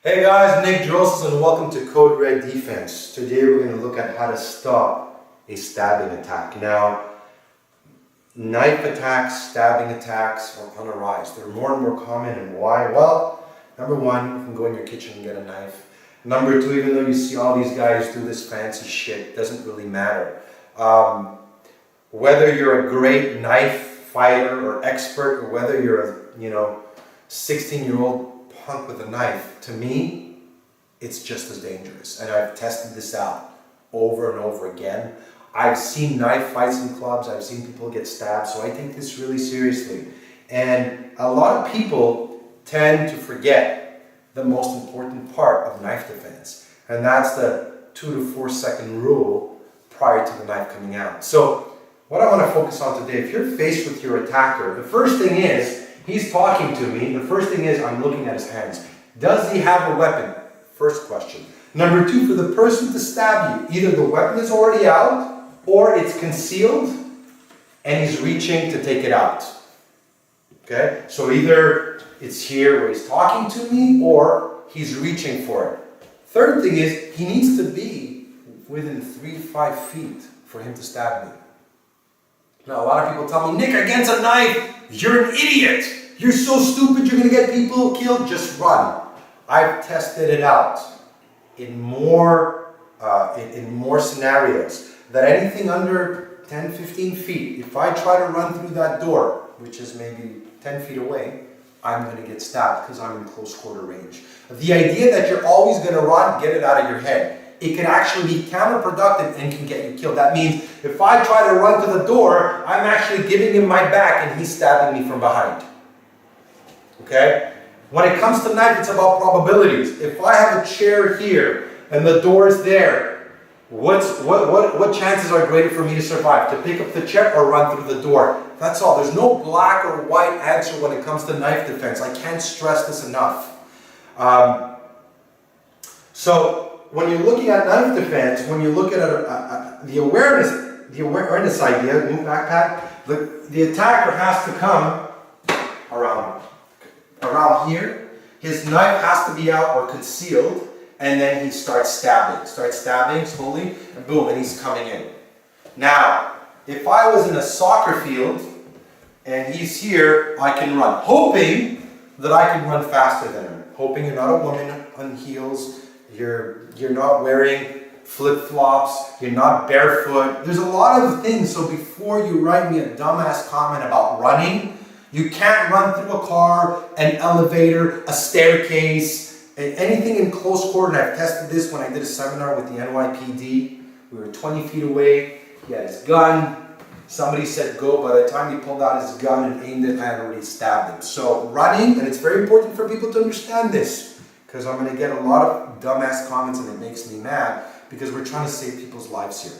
Hey guys, Nick Drossels and welcome to Code Red Defense. Today we're going to look at how to stop a stabbing attack. Now, knife attacks, stabbing attacks are on the rise. They're more and more common, and why? Well, number one, you can go in your kitchen and get a knife. Number two, even though you see all these guys do this fancy shit, it doesn't really matter. Whether you're a great knife fighter or expert, or whether you're a 16-year-old punk with a knife, to me, it's just as dangerous. And I've tested this out over and over again. I've seen knife fights in clubs. I've seen people get stabbed. So I take this really seriously. And a lot of people tend to forget the most important part of knife defense. And that's the 2 to 4 second rule prior to the knife coming out. So what I want to focus on today, if you're faced with your attacker, the first thing is, he's talking to me. The first thing is I'm looking at his hands. Does he have a weapon? First question. Number two, for the person to stab you, either the weapon is already out or it's concealed and he's reaching to take it out. Okay? So either it's here where he's talking to me or he's reaching for it. Third thing is he needs to be within 3 to 5 feet for him to stab me. Now a lot of people tell me, Nick, against a knife, you're an idiot. You're so stupid, you're going to get people killed. Just run. I've tested it out in more scenarios that anything under 10, 15 feet, if I try to run through that door, which is maybe 10 feet away, I'm going to get stabbed because I'm in close quarter range. The idea that you're always going to run, get it out of your head. It can actually be counterproductive and can get you killed. That means if I try to run to the door, I'm actually giving him my back and he's stabbing me from behind. Okay? When it comes to knife, it's about probabilities. If I have a chair here and the door is there, what chances are greater for me to survive? To pick up the chair or run through the door? That's all. There's no black or white answer when it comes to knife defense. I can't stress this enough. So when you're looking at knife defense, when you look at the awareness idea, move backpack, the attacker has to come around here. His knife has to be out or concealed, and then he starts stabbing slowly, and boom, and he's coming in. Now, if I was in a soccer field and he's here, I can run, hoping that I can run faster than him. Hoping you're not a woman on heels, you're not wearing flip-flops, you're not barefoot. There's a lot of things, so before you write me a dumbass comment about running, you can't run through a car, an elevator, a staircase, anything in close quarter. And I've tested this when I did a seminar with the NYPD. We were 20 feet away. He had his gun. Somebody said go. By the time he pulled out his gun and aimed it, I had already stabbed him. So running, and it's very important for people to understand this, because I'm going to get a lot of dumbass comments and it makes me mad, because we're trying to save people's lives here.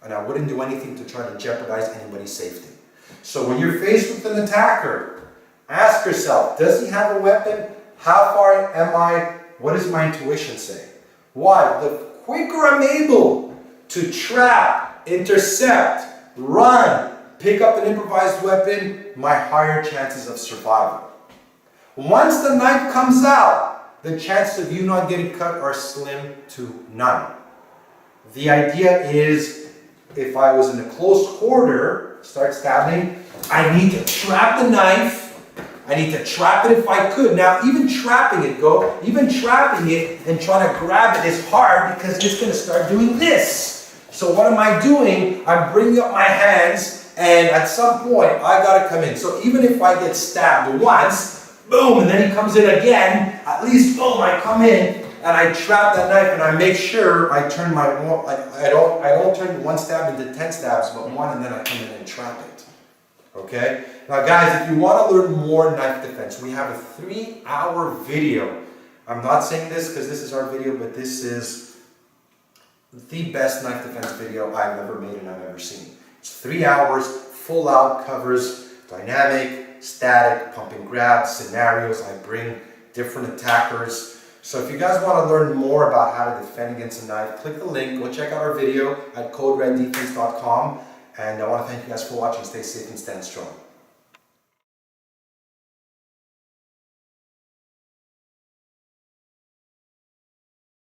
And I wouldn't do anything to try to jeopardize anybody's safety. So when you're faced with an attacker, ask yourself, does he have a weapon? How far am I? What does my intuition say? Why? The quicker I'm able to trap, intercept, run, pick up an improvised weapon, my higher chances of survival. Once the knife comes out, the chances of you not getting cut are slim to none. The idea is, if I was in a close quarter, start stabbing, I need to trap the knife. I need to trap it if I could. Now, even trapping it and trying to grab it is hard because it's going to start doing this. So what am I doing? I'm bringing up my hands, and at some point, I got to come in. So even if I get stabbed once, boom, and then he comes in again, at least, boom, I come in, and I trap that knife, and I make sure I turn I don't turn one stab into 10 stabs, but one, and then I come in and trap it. Okay? Now guys, if you want to learn more knife defense, we have a 3-hour video. I'm not saying this because this is our video, but this is the best knife defense video I've ever made and I've ever seen. It's 3 hours, full out, covers dynamic, static, pump and grab, scenarios. I bring different attackers. So if you guys want to learn more about how to defend against a knife, click the link, go check out our video at codereddefense.com. And I want to thank you guys for watching. Stay safe and stand strong.